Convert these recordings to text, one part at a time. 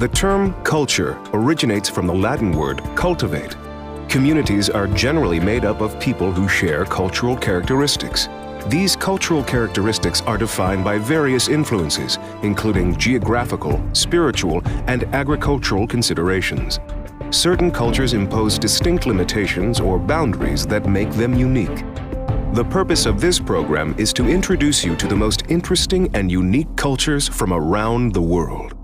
The term culture originates from the Latin word cultivate. Communities are generally made up of people who share cultural characteristics. These cultural characteristics are defined by various influences, including geographical, spiritual, and agricultural considerations. Certain cultures impose distinct limitations or boundaries that make them unique. The purpose of this program is to introduce you to the most interesting and unique cultures from around the world.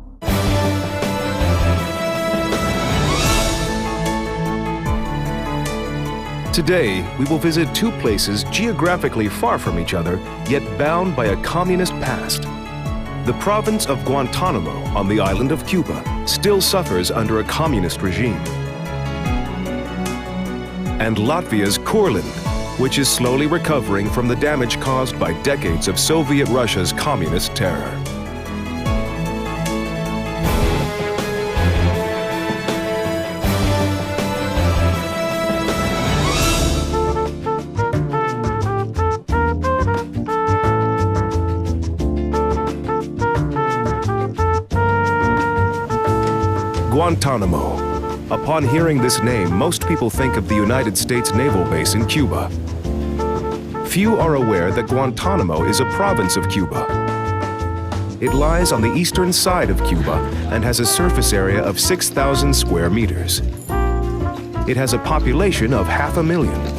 Today, we will visit two places geographically far from each other, yet bound by a communist past. The province of Guantanamo on the island of Cuba still suffers under a communist regime. And Latvia's Courland, which is slowly recovering from the damage caused by decades of Soviet Russia's communist terror. Guantanamo. Upon hearing this name, most people think of the United States Naval Base in Cuba. Few are aware that Guantanamo is a province of Cuba. It lies on the eastern side of Cuba and has a surface area of 6,000 square meters. It has a population of 500,000.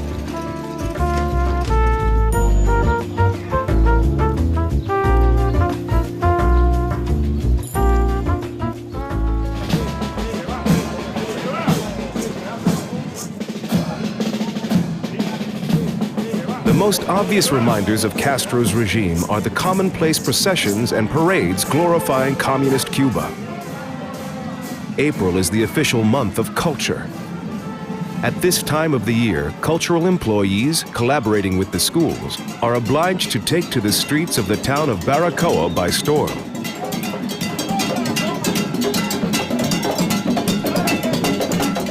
The most obvious reminders of Castro's regime are the commonplace processions and parades glorifying communist Cuba. April is the official month of culture. At this time of the year, cultural employees, collaborating with the schools, are obliged to take to the streets of the town of Baracoa by storm.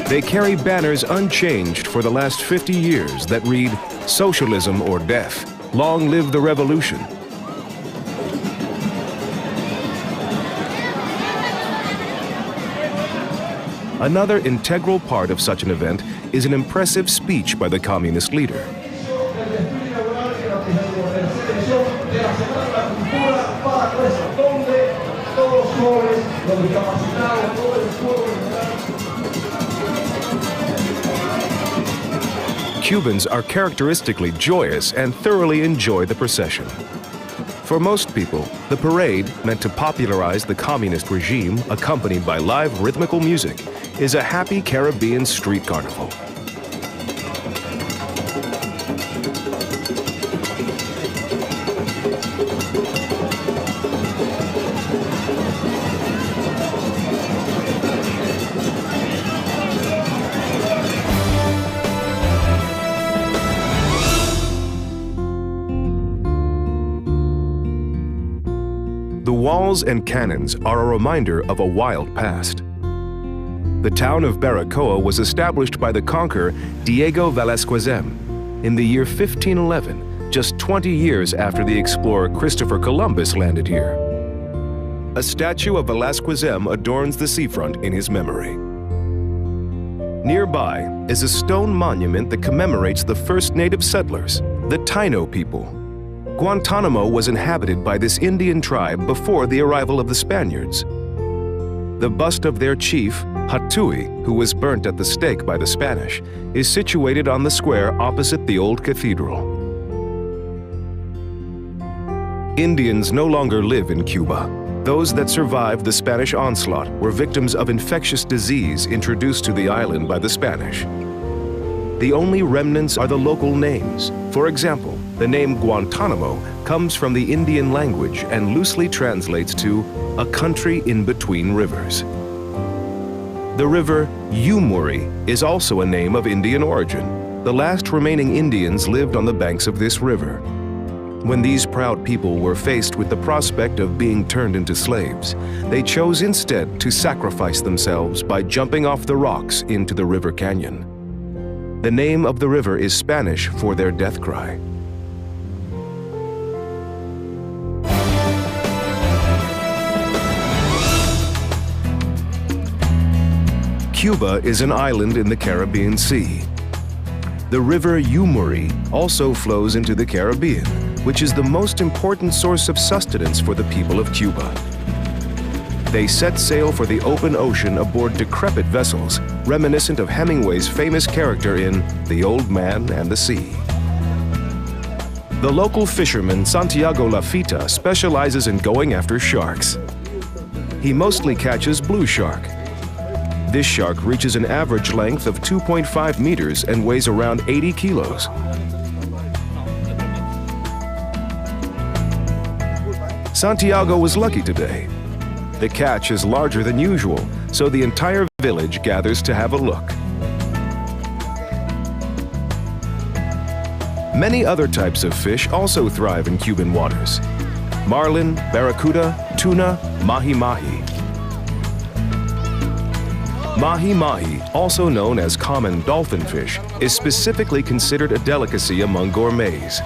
They carry banners unchanged for the last 50 years that read, "Socialism or death. Long live the revolution." Another integral part of such an event is an impressive speech by the communist leader. Cubans are characteristically joyous and thoroughly enjoy the procession. For most people, the parade, meant to popularize the communist regime, accompanied by live rhythmical music, is a happy Caribbean street carnival. The walls and cannons are a reminder of a wild past. The town of Baracoa was established by the conqueror Diego Velázquez in the year 1511, just 20 years after the explorer Christopher Columbus landed here. A statue of Velázquez adorns the seafront in his memory. Nearby is a stone monument that commemorates the first native settlers, the Taino people. Guantanamo was inhabited by this Indian tribe before the arrival of the Spaniards. The bust of their chief, Hatui, who was burnt at the stake by the Spanish, is situated on the square opposite the old cathedral. Indians no longer live in Cuba. Those that survived the Spanish onslaught were victims of infectious disease introduced to the island by the Spanish. The only remnants are the local names. For example, the name Guantanamo comes from the Indian language and loosely translates to a country in between rivers. The river Yumuri is also a name of Indian origin. The last remaining Indians lived on the banks of this river. When these proud people were faced with the prospect of being turned into slaves, they chose instead to sacrifice themselves by jumping off the rocks into the river canyon. The name of the river is Spanish for their death cry. Cuba is an island in the Caribbean Sea. The river Yumuri also flows into the Caribbean, which is the most important source of sustenance for the people of Cuba. They set sail for the open ocean aboard decrepit vessels, reminiscent of Hemingway's famous character in The Old Man and the Sea. The local fisherman Santiago Lafita specializes in going after sharks. He mostly catches blue shark. This shark reaches an average length of 2.5 meters and weighs around 80 kilos. Santiago was lucky today. The catch is larger than usual, so the entire village gathers to have a look. Many other types of fish also thrive in Cuban waters. Marlin, barracuda, tuna, mahi-mahi. Mahi-mahi, also known as common dolphin fish, is specifically considered a delicacy among gourmets.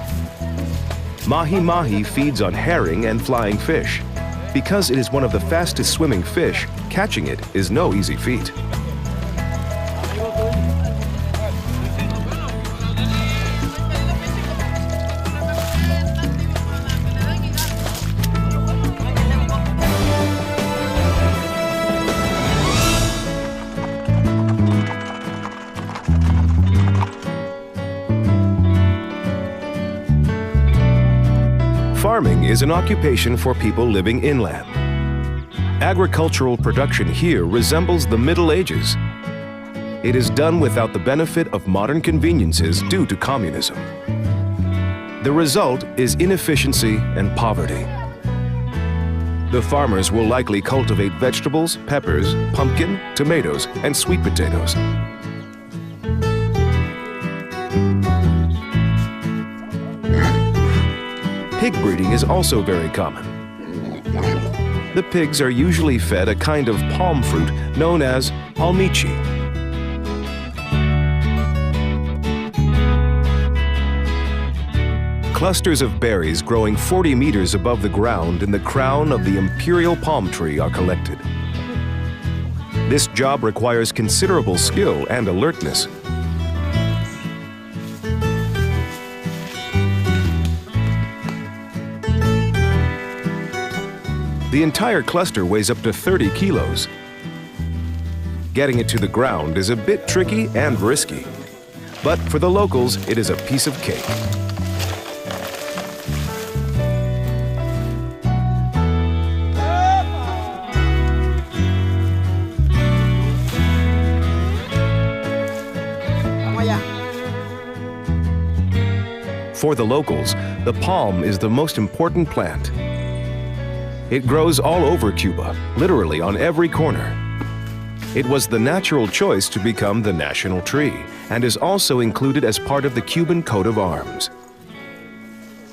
Mahi-mahi feeds on herring and flying fish. Because it is one of the fastest swimming fish, catching it is no easy feat. Farming is an occupation for people living inland. Agricultural production here resembles the Middle Ages. It is done without the benefit of modern conveniences due to communism. The result is inefficiency and poverty. The farmers will likely cultivate vegetables, peppers, pumpkin, tomatoes, and sweet potatoes. Pig breeding is also very common. The pigs are usually fed a kind of palm fruit known as palmichi. Clusters of berries growing 40 meters above the ground in the crown of the imperial palm tree are collected. This job requires considerable skill and alertness. The entire cluster weighs up to 30 kilos. Getting it to the ground is a bit tricky and risky, but for the locals, it is a piece of cake. For the locals, the palm is the most important plant. It grows all over Cuba, literally on every corner. It was the natural choice to become the national tree and is also included as part of the Cuban coat of arms.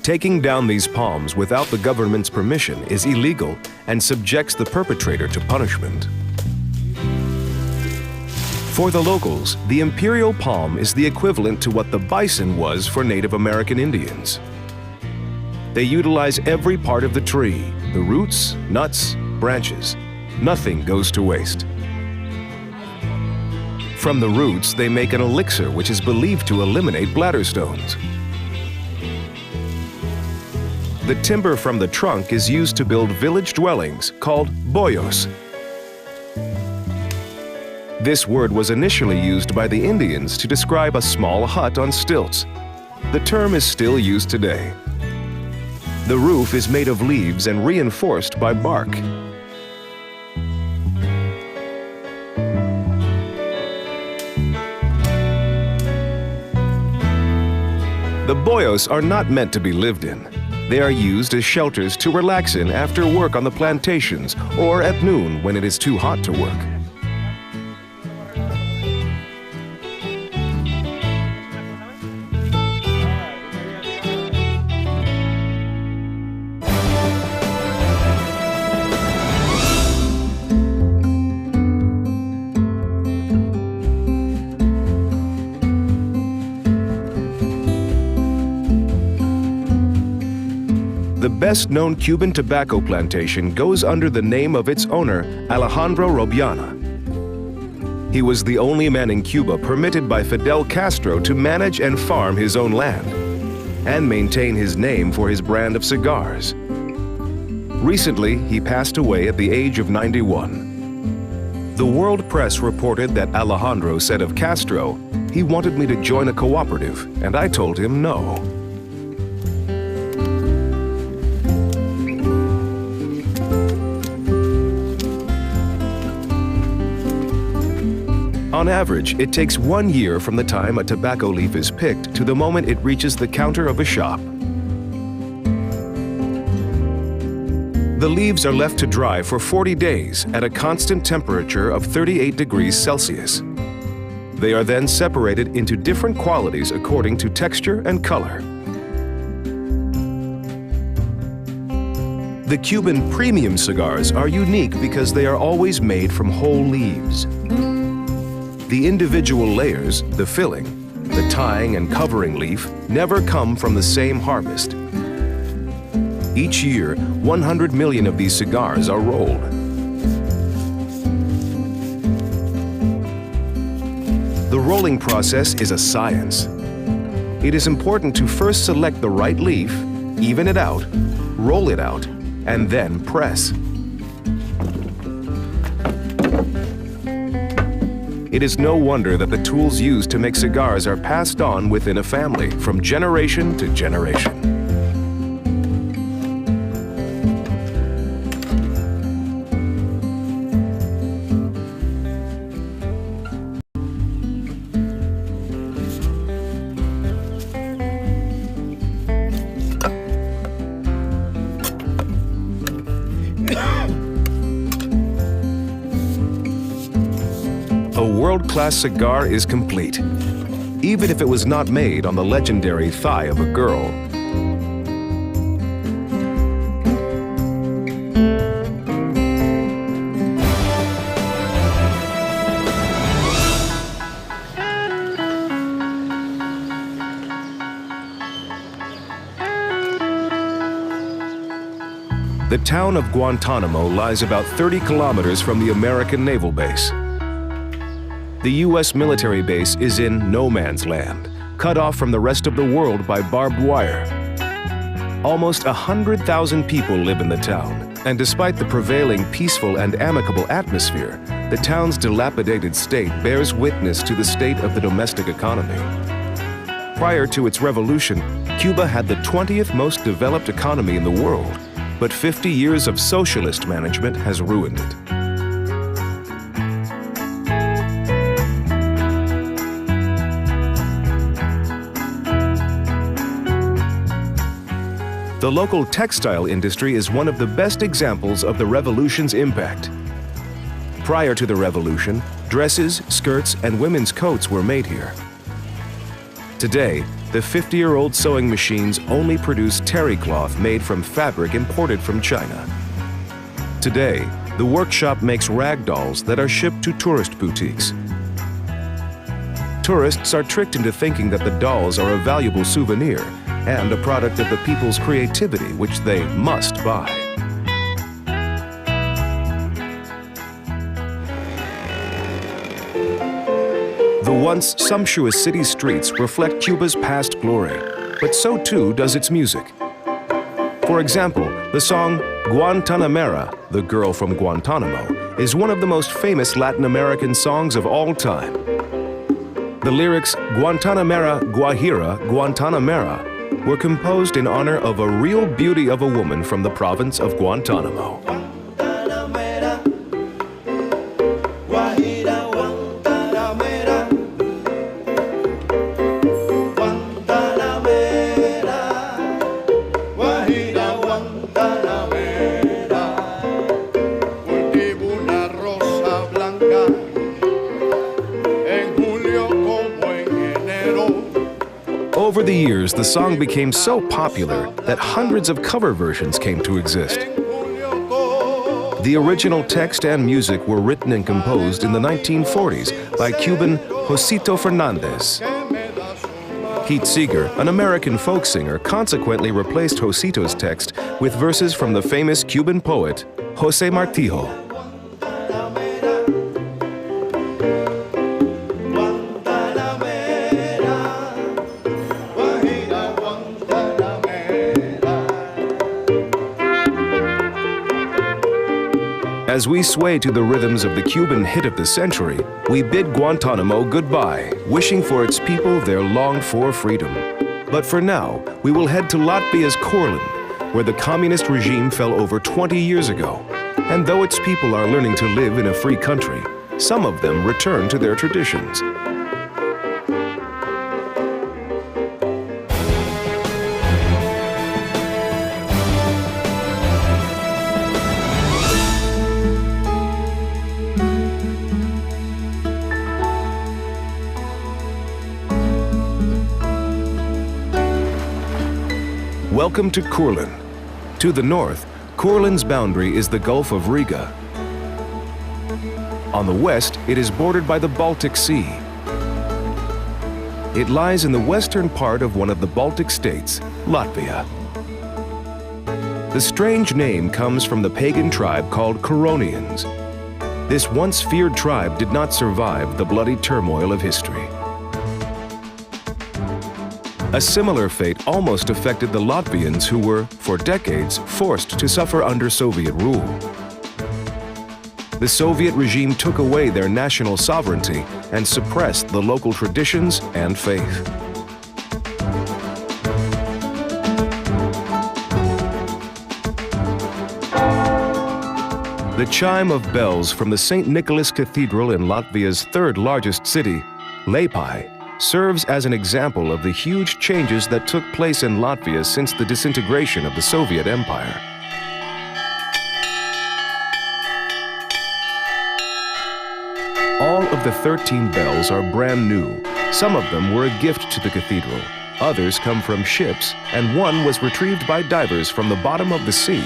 Taking down these palms without the government's permission is illegal and subjects the perpetrator to punishment. For the locals, the imperial palm is the equivalent to what the bison was for Native American Indians. They utilize every part of the tree, the roots, nuts, branches. Nothing goes to waste. From the roots, they make an elixir which is believed to eliminate bladder stones. The timber from the trunk is used to build village dwellings called boyos. This word was initially used by the Indians to describe a small hut on stilts. The term is still used today. The roof is made of leaves and reinforced by bark. The boyos are not meant to be lived in. They are used as shelters to relax in after work on the plantations or at noon when it is too hot to work. The best-known Cuban tobacco plantation goes under the name of its owner, Alejandro Robiana. He was the only man in Cuba permitted by Fidel Castro to manage and farm his own land and maintain his name for his brand of cigars. Recently, he passed away at the age of 91. The world press reported that Alejandro said of Castro, "He wanted me to join a cooperative, and I told him no." On average, it takes 1 year from the time a tobacco leaf is picked to the moment it reaches the counter of a shop. The leaves are left to dry for 40 days at a constant temperature of 38 degrees Celsius. They are then separated into different qualities according to texture and color. The Cuban premium cigars are unique because they are always made from whole leaves. The individual layers, the filling, the tying and covering leaf, never come from the same harvest. Each year, 100 million of these cigars are rolled. The rolling process is a science. It is important to first select the right leaf, even it out, roll it out, and then press. It is no wonder that the tools used to make cigars are passed on within a family from generation to generation. A world-class cigar is complete, even if it was not made on the legendary thigh of a girl. The town of Guantanamo lies about 30 kilometers from the American naval base. The U.S. military base is in no man's land, cut off from the rest of the world by barbed wire. Almost 100,000 people live in the town, and despite the prevailing peaceful and amicable atmosphere, the town's dilapidated state bears witness to the state of the domestic economy. Prior to its revolution, Cuba had the 20th most developed economy in the world, but 50 years of socialist management has ruined it. The local textile industry is one of the best examples of the revolution's impact. Prior to the revolution, dresses, skirts, and women's coats were made here. Today, the 50-year-old sewing machines only produce terry cloth made from fabric imported from China. Today, the workshop makes rag dolls that are shipped to tourist boutiques. Tourists are tricked into thinking that the dolls are a valuable souvenir and a product of the people's creativity, which they must buy. The once sumptuous city streets reflect Cuba's past glory, but so too does its music. For example, the song Guantanamera, the Girl from Guantanamo, is one of the most famous Latin American songs of all time. The lyrics Guantanamera, Guajira, Guantanamera were composed in honor of a real beauty of a woman from the province of Guantanamo. Over the years, the song became so popular that hundreds of cover versions came to exist. The original text and music were written and composed in the 1940s by Cuban Josito Fernandez. Pete Seeger, an American folk singer, consequently replaced Josito's text with verses from the famous Cuban poet José Martillo. As we sway to the rhythms of the Cuban hit of the century, we bid Guantanamo goodbye, wishing for its people their longed-for freedom. But for now, we will head to Latvia's Courland, where the communist regime fell over 20 years ago. And though its people are learning to live in a free country, some of them return to their traditions. Welcome to Courland. To the north, Courland's boundary is the Gulf of Riga. On the west, it is bordered by the Baltic Sea. It lies in the western part of one of the Baltic states, Latvia. The strange name comes from the pagan tribe called Curonians. This once feared tribe did not survive the bloody turmoil of history. A similar fate almost affected the Latvians who were, for decades, forced to suffer under Soviet rule. The Soviet regime took away their national sovereignty and suppressed the local traditions and faith. The chime of bells from the St. Nicholas Cathedral in Latvia's third largest city, Liepaja, serves as an example of the huge changes that took place in Latvia since the disintegration of the Soviet Empire. All of the 13 bells are brand new. Some of them were a gift to the cathedral, others come from ships, and one was retrieved by divers from the bottom of the sea.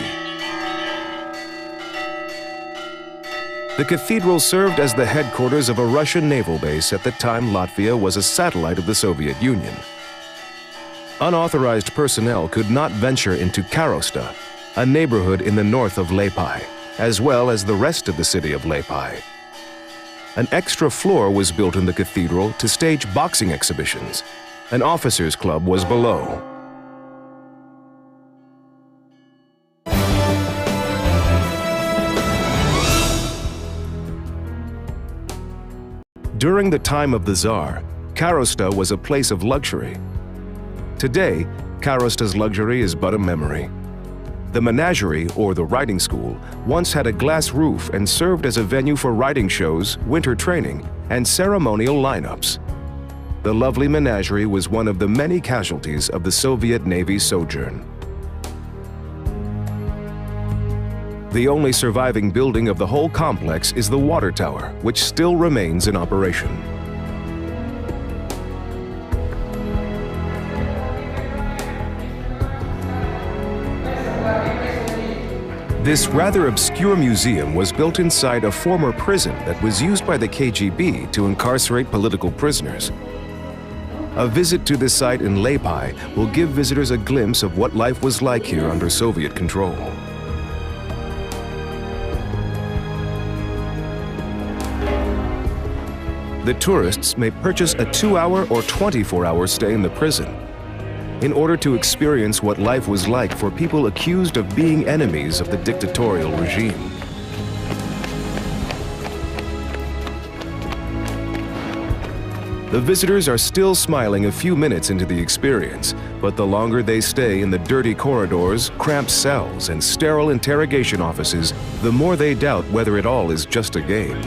The cathedral served as the headquarters of a Russian naval base at the time Latvia was a satellite of the Soviet Union. Unauthorized personnel could not venture into Karosta, a neighborhood in the north of Liepaja, as well as the rest of the city of Liepaja. An extra floor was built in the cathedral to stage boxing exhibitions. An officers' club was below. During the time of the Tsar, Karosta was a place of luxury. Today, Karosta's luxury is but a memory. The menagerie, or the riding school, once had a glass roof and served as a venue for riding shows, winter training, and ceremonial lineups. The lovely menagerie was one of the many casualties of the Soviet Navy's sojourn. The only surviving building of the whole complex is the water tower, which still remains in operation. This rather obscure museum was built inside a former prison that was used by the KGB to incarcerate political prisoners. A visit to this site in Liepaja will give visitors a glimpse of what life was like here under Soviet control. The tourists may purchase a 2-hour or 24-hour stay in the prison in order to experience what life was like for people accused of being enemies of the dictatorial regime. The visitors are still smiling a few minutes into the experience, but the longer they stay in the dirty corridors, cramped cells, and sterile interrogation offices, the more they doubt whether it all is just a game.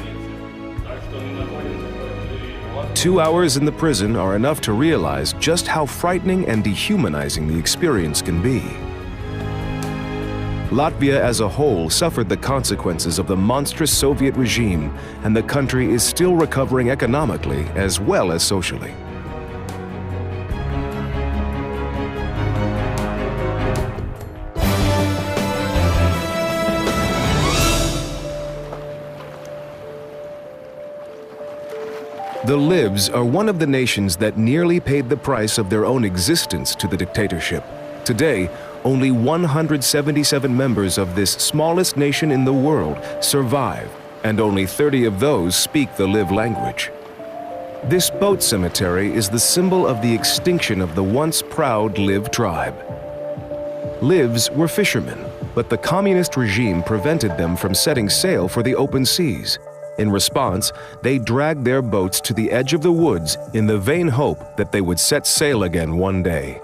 2 hours in the prison are enough to realize just how frightening and dehumanizing the experience can be. Latvia as a whole suffered the consequences of the monstrous Soviet regime, and the country is still recovering economically as well as socially. The Livs are one of the nations that nearly paid the price of their own existence to the dictatorship. Today, only 177 members of this smallest nation in the world survive, and only 30 of those speak the Liv language. This boat cemetery is the symbol of the extinction of the once proud Liv tribe. Livs were fishermen, but the communist regime prevented them from setting sail for the open seas. In response, they dragged their boats to the edge of the woods in the vain hope that they would set sail again one day.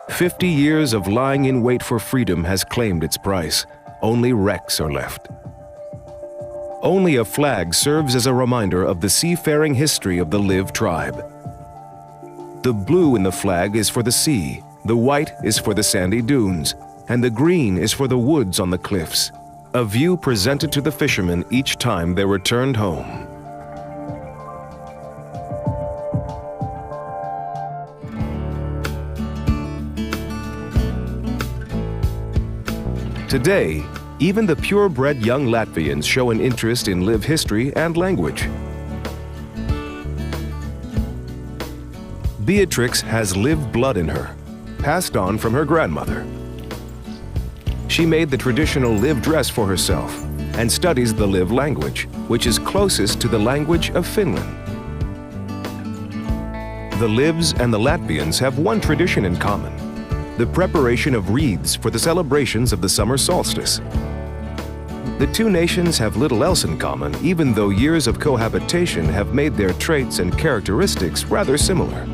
50 years of lying in wait for freedom has claimed its price. Only wrecks are left. Only a flag serves as a reminder of the seafaring history of the Liv tribe. The blue in the flag is for the sea, the white is for the sandy dunes, and the green is for the woods on the cliffs, a view presented to the fishermen each time they returned home. Today, even the purebred young Latvians show an interest in Liv history and language. Beatrix has Liv blood in her, passed on from her grandmother. She made the traditional Liv dress for herself and studies the Liv language, which is closest to the language of Finland. The Livs and the Latvians have one tradition in common: the preparation of wreaths for the celebrations of the summer solstice. The two nations have little else in common, even though years of cohabitation have made their traits and characteristics rather similar.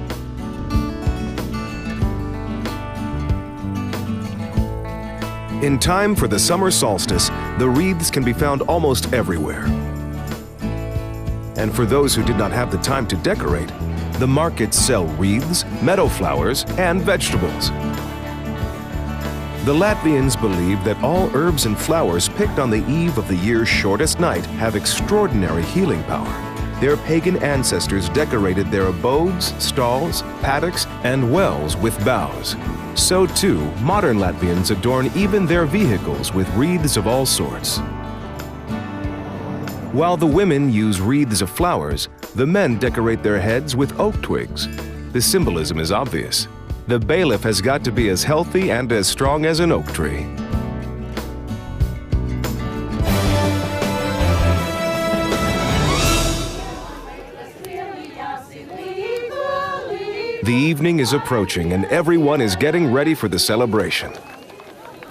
In time for the summer solstice, the wreaths can be found almost everywhere. And for those who did not have the time to decorate, the markets sell wreaths, meadow flowers, and vegetables. The Latvians believe that all herbs and flowers picked on the eve of the year's shortest night have extraordinary healing power. Their pagan ancestors decorated their abodes, stalls, paddocks, and wells with boughs. So too, modern Latvians adorn even their vehicles with wreaths of all sorts. While the women use wreaths of flowers, the men decorate their heads with oak twigs. The symbolism is obvious. The bailiff has got to be as healthy and as strong as an oak tree. The evening is approaching and everyone is getting ready for the celebration.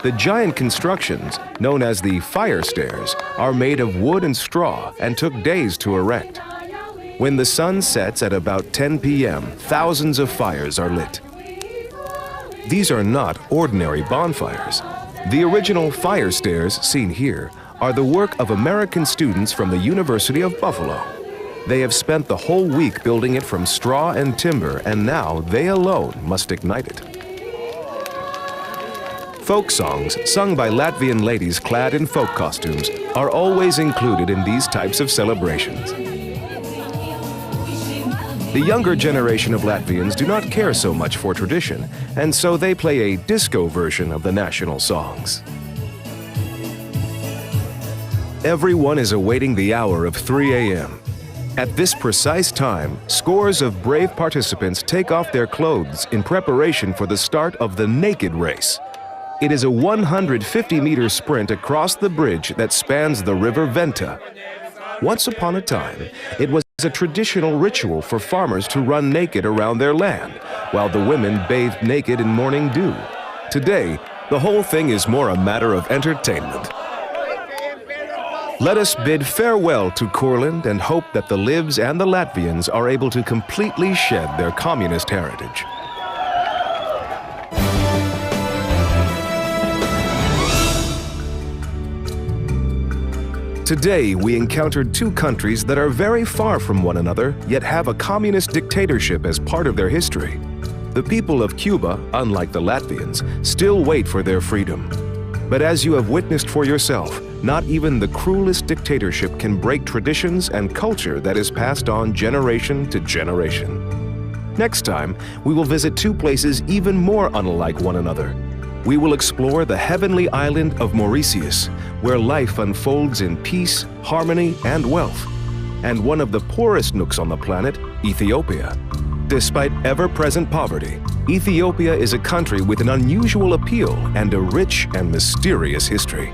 The giant constructions, known as the fire stairs, are made of wood and straw and took days to erect. When the sun sets at about 10 p.m., thousands of fires are lit. These are not ordinary bonfires. The original fire stairs seen here are the work of American students from the University of Buffalo. They have spent the whole week building it from straw and timber, and now they alone must ignite it. Folk songs sung by Latvian ladies clad in folk costumes are always included in these types of celebrations. The younger generation of Latvians do not care so much for tradition, and so they play a disco version of the national songs. Everyone is awaiting the hour of 3 a.m. At this precise time, scores of brave participants take off their clothes in preparation for the start of the naked race. It is a 150-meter sprint across the bridge that spans the river Venta. Once upon a time, it was a traditional ritual for farmers to run naked around their land, while the women bathed naked in morning dew. Today, the whole thing is more a matter of entertainment. Let us bid farewell to Courland and hope that the Livs and the Latvians are able to completely shed their communist heritage. Today, we encountered two countries that are very far from one another, yet have a communist dictatorship as part of their history. The people of Cuba, unlike the Latvians, still wait for their freedom. But as you have witnessed for yourself, not even the cruelest dictatorship can break traditions and culture that is passed on generation to generation. Next time, we will visit two places even more unlike one another. We will explore the heavenly island of Mauritius, where life unfolds in peace, harmony, and wealth, and one of the poorest nooks on the planet, Ethiopia. Despite ever-present poverty, Ethiopia is a country with an unusual appeal and a rich and mysterious history.